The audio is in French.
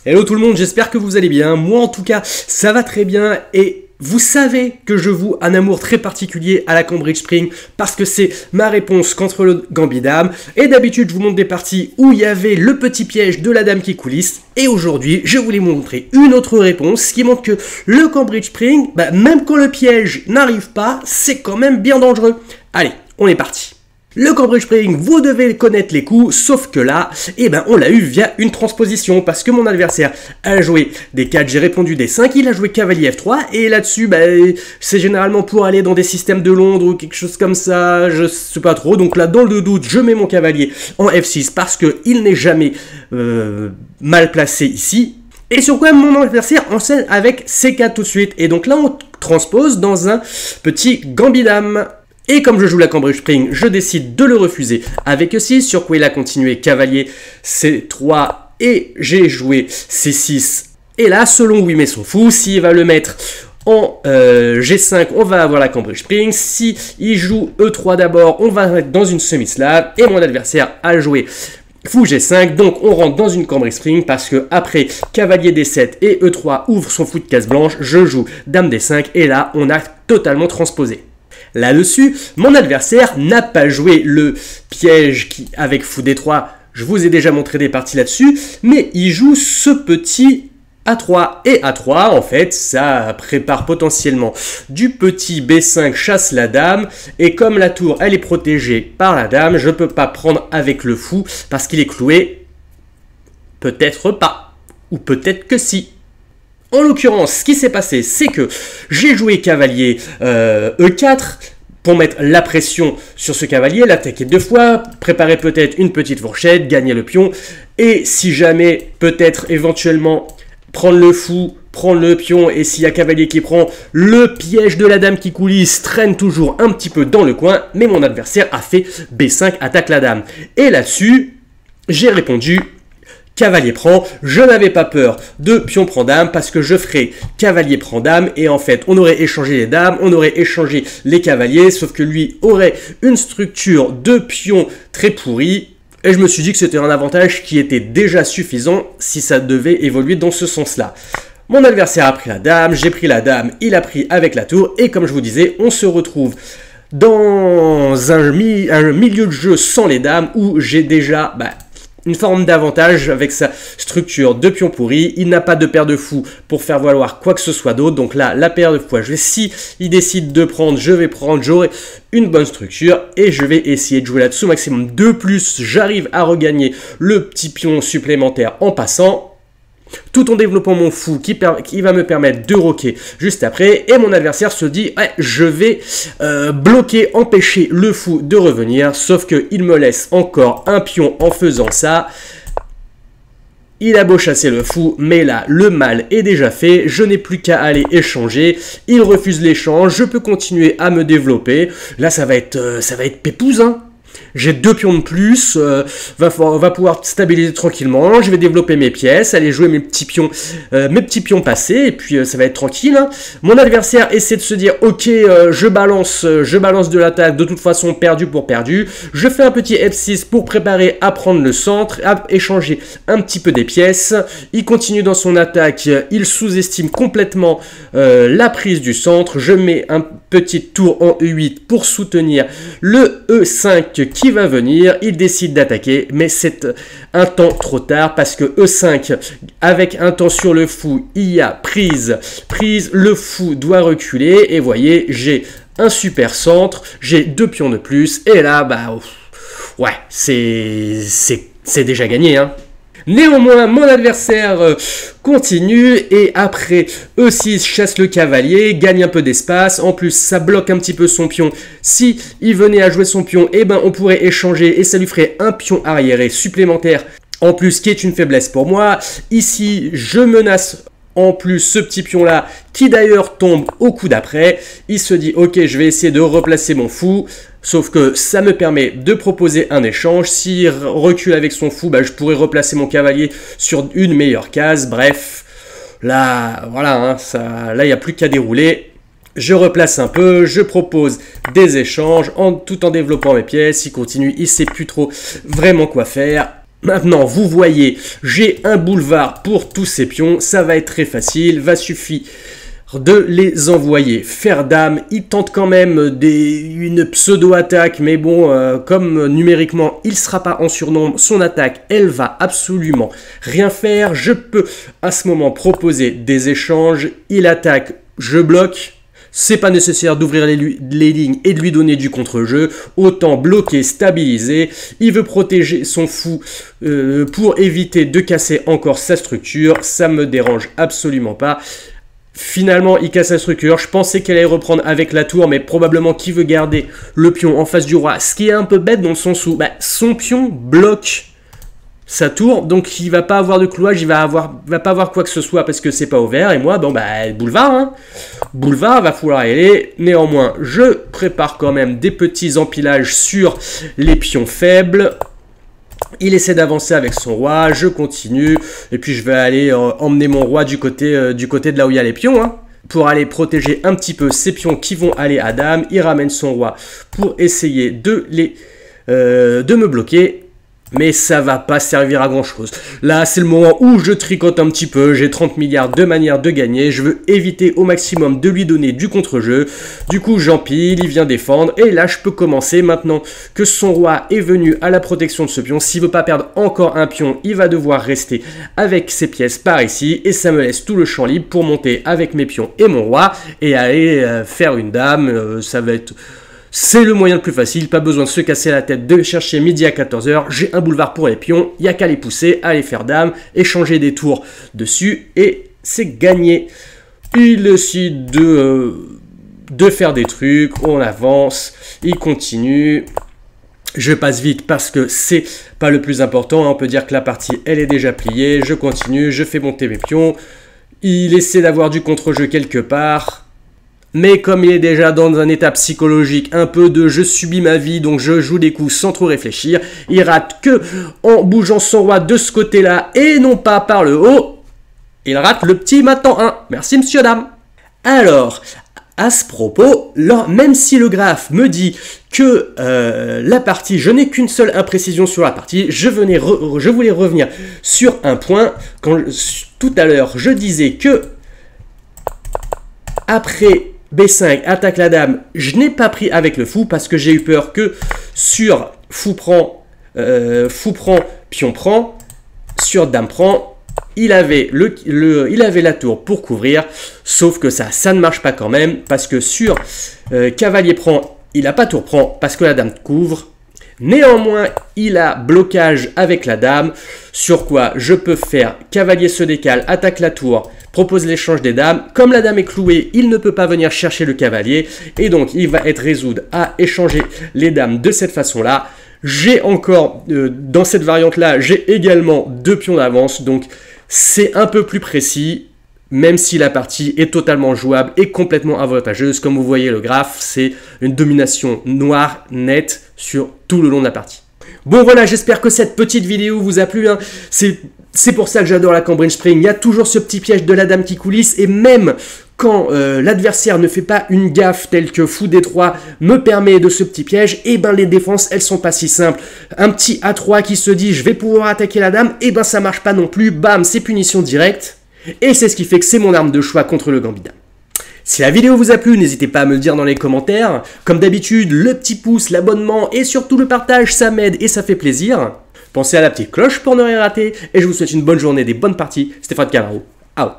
Hello tout le monde, j'espère que vous allez bien. Moi en tout cas, ça va très bien et vous savez que je voue un amour très particulier à la Cambridge Spring parce que c'est ma réponse contre le Gambit Dame. Et d'habitude, je vous montre des parties où il y avait le petit piège de la dame qui coulisse. Et aujourd'hui, je voulais vous montrer une autre réponse qui montre que le Cambridge Spring, même quand le piège n'arrive pas, c'est quand même bien dangereux. Allez, on est parti. Le Cambridge Spring, vous devez connaître les coups, sauf que là, on l'a eu via une transposition, parce que mon adversaire a joué des 4, j'ai répondu des 5, il a joué cavalier F3, et là-dessus, c'est généralement pour aller dans des systèmes de Londres ou quelque chose comme ça, je sais pas trop, donc là, dans le doute, je mets mon cavalier en F6, parce qu'il n'est jamais mal placé ici, et sur quoi mon adversaire enseigne avec C4 tout de suite, et donc là, on transpose dans un petit Gambit Dame. Et comme je joue la Cambridge Spring, je décide de le refuser avec E6, sur quoi il a continué cavalier C3 et j'ai joué C6. Et là, selon où il met son fou, s'il va le mettre en G5, on va avoir la Cambridge Spring. Si il joue E3 d'abord, on va être dans une semi-slave. Et mon adversaire a joué fou G5, donc on rentre dans une Cambridge Spring parce que après cavalier D7 et E3 ouvre son fou de case blanche, je joue dame D5 et là, on a totalement transposé. Là-dessus, mon adversaire n'a pas joué le piège avec fou D3, je vous ai déjà montré des parties là-dessus, mais il joue ce petit A3. Et A3, en fait, ça prépare potentiellement du petit B5 chasse la dame, et comme la tour, elle est protégée par la dame, je ne peux pas prendre avec le fou, parce qu'il est cloué. Peut-être pas, ou peut-être que si. En l'occurrence, ce qui s'est passé, c'est que j'ai joué cavalier E4 pour mettre la pression sur ce cavalier, l'attaquer 2 fois, préparer peut-être une petite fourchette, gagner le pion, et si jamais, peut-être éventuellement, prendre le fou, prendre le pion, et s'il y a cavalier qui prend, le piège de la dame qui coulisse traîne toujours un petit peu dans le coin, mais mon adversaire a fait B5, attaque la dame. Et là-dessus, j'ai répondu cavalier prend, je n'avais pas peur de pion prend dame parce que je ferais cavalier prend dame et en fait on aurait échangé les dames, on aurait échangé les cavaliers, sauf que lui aurait une structure de pion très pourrie et je me suis dit que c'était un avantage qui était déjà suffisant si ça devait évoluer dans ce sens-là. Mon adversaire a pris la dame, j'ai pris la dame, il a pris avec la tour et comme je vous disais, on se retrouve dans un milieu de jeu sans les dames où j'ai déjà une forme d'avantage avec sa structure de pion pourri. Il n'a pas de paire de fous pour faire valoir quoi que ce soit d'autre. Donc là, la paire de fous, si il décide de prendre, je vais prendre. J'aurai une bonne structure et je vais essayer de jouer là-dessous maximum. De plus, j'arrive à regagner le petit pion supplémentaire en passant, tout en développant mon fou qui va me permettre de roquer juste après. Et mon adversaire se dit, ouais, je vais bloquer, empêcher le fou de revenir. Sauf qu'il me laisse encore un pion en faisant ça. Il a beau chasser le fou, mais là, le mal est déjà fait. Je n'ai plus qu'à aller échanger. Il refuse l'échange. Je peux continuer à me développer. Là, ça va être pépouze, hein. J'ai 2 pions de plus, va pouvoir stabiliser tranquillement, je vais développer mes pièces, aller jouer mes petits pions passés, et puis ça va être tranquille. Hein. Mon adversaire essaie de se dire, ok, je balance de l'attaque, de toute façon perdu pour perdu, je fais un petit F6 pour préparer à prendre le centre, à échanger un petit peu des pièces, il continue dans son attaque, il sous-estime complètement la prise du centre, je mets un petit tour en E8 pour soutenir le E5 qui va venir, il décide d'attaquer, mais c'est un temps trop tard parce que E5, avec un temps sur le fou, il y a prise, le fou doit reculer, et voyez, j'ai un super centre, j'ai 2 pions de plus, et là, ouais, c'est déjà gagné, hein. Néanmoins, mon adversaire continue et après E6 chasse le cavalier, gagne un peu d'espace. En plus, ça bloque un petit peu son pion. Si il venait à jouer son pion, on pourrait échanger et ça lui ferait un pion arriéré supplémentaire. En plus, qui est une faiblesse pour moi. Ici, je menace en plus ce petit pion là qui d'ailleurs tombe au coup d'après. Il se dit ok, je vais essayer de replacer mon fou. Sauf que ça me permet de proposer un échange. S'il recule avec son fou, je pourrais replacer mon cavalier sur une meilleure case. Bref, là, voilà, hein, là, il n'y a plus qu'à dérouler. Je replace un peu, je propose des échanges tout en développant mes pièces. Il continue, il ne sait plus trop vraiment quoi faire. Maintenant, vous voyez, j'ai un boulevard pour tous ces pions, ça va être très facile, va suffire de les envoyer faire dame. Il tente quand même une pseudo-attaque, mais bon, comme numériquement il ne sera pas en surnombre, son attaque, elle va absolument rien faire. Je peux à ce moment proposer des échanges, il attaque, je bloque. C'est pas nécessaire d'ouvrir les lignes et de lui donner du contre-jeu. Autant bloquer, stabiliser. Il veut protéger son fou pour éviter de casser encore sa structure. Ça me dérange absolument pas. Finalement, il casse sa structure. Je pensais qu'elle allait reprendre avec la tour, mais probablement qu'il veut garder le pion en face du roi. Ce qui est un peu bête dans le sens où son pion bloque sa tour, donc il va pas avoir de clouage, il va pas avoir quoi que ce soit parce que c'est pas ouvert. Et moi, bon boulevard, hein. Boulevard, va falloir y aller. Néanmoins, je prépare quand même des petits empilages sur les pions faibles. Il essaie d'avancer avec son roi, je continue, et puis je vais aller emmener mon roi du côté de là où il y a les pions, hein, pour aller protéger un petit peu ces pions qui vont aller à dame. Il ramène son roi pour essayer de me bloquer. Mais ça va pas servir à grand chose. Là, c'est le moment où je tricote un petit peu. J'ai 30 milliards de manières de gagner. Je veux éviter au maximum de lui donner du contre-jeu. Du coup, j'empile, il vient défendre. Et là, je peux commencer. Maintenant que son roi est venu à la protection de ce pion, s'il veut pas perdre encore un pion, il va devoir rester avec ses pièces par ici. Et ça me laisse tout le champ libre pour monter avec mes pions et mon roi. Et aller faire une dame. Ça va être... C'est le moyen le plus facile, pas besoin de se casser la tête, de chercher midi à 14h, j'ai un boulevard pour les pions, il n'y a qu'à les pousser, aller faire dame, échanger des tours dessus, et c'est gagné. Il décide de faire des trucs, on avance, il continue. Je passe vite parce que c'est pas le plus important, on peut dire que la partie elle est déjà pliée, je continue, je fais monter mes pions, il essaie d'avoir du contre-jeu quelque part. Mais comme il est déjà dans un état psychologique, un peu de je subis ma vie, donc je joue des coups sans trop réfléchir, il rate que en bougeant son roi de ce côté-là et non pas par le haut. Il rate le petit maintenant 1. Merci monsieur dame. Alors, à ce propos, même si le graphe me dit que la partie, je n'ai qu'une seule imprécision sur la partie, je voulais revenir sur un point. Tout à l'heure, je disais que après B5, attaque la dame, je n'ai pas pris avec le fou parce que j'ai eu peur que sur fou prend, pion prend, sur dame prend, il avait la tour pour couvrir, sauf que ça ne marche pas quand même parce que sur cavalier prend, il n'a pas tour prend parce que la dame couvre. Néanmoins, il a blocage avec la dame, sur quoi je peux faire cavalier se décale, attaque la tour, propose l'échange des dames. Comme la dame est clouée, il ne peut pas venir chercher le cavalier, et donc il va être résoudre à échanger les dames de cette façon-là. J'ai encore, dans cette variante-là, j'ai également 2 pions d'avance, donc c'est un peu plus précis. Même si la partie est totalement jouable et complètement avantageuse. Comme vous voyez le graphe, c'est une domination noire, nette, sur tout le long de la partie. Bon voilà, j'espère que cette petite vidéo vous a plu. Hein. C'est pour ça que j'adore la Cambridge Spring. Il y a toujours ce petit piège de la dame qui coulisse. Et même quand l'adversaire ne fait pas une gaffe telle que fou D3 me permet de ce petit piège, et ben les défenses, elles sont pas si simples. Un petit A3 qui se dit, je vais pouvoir attaquer la dame, et ben ça marche pas non plus. Bam, c'est punition directe. Et c'est ce qui fait que c'est mon arme de choix contre le gambit dame. Si la vidéo vous a plu, n'hésitez pas à me le dire dans les commentaires. Comme d'habitude, le petit pouce, l'abonnement et surtout le partage, ça m'aide et ça fait plaisir. Pensez à la petite cloche pour ne rien rater. Et je vous souhaite une bonne journée, des bonnes parties. Stéphane Camaro, out.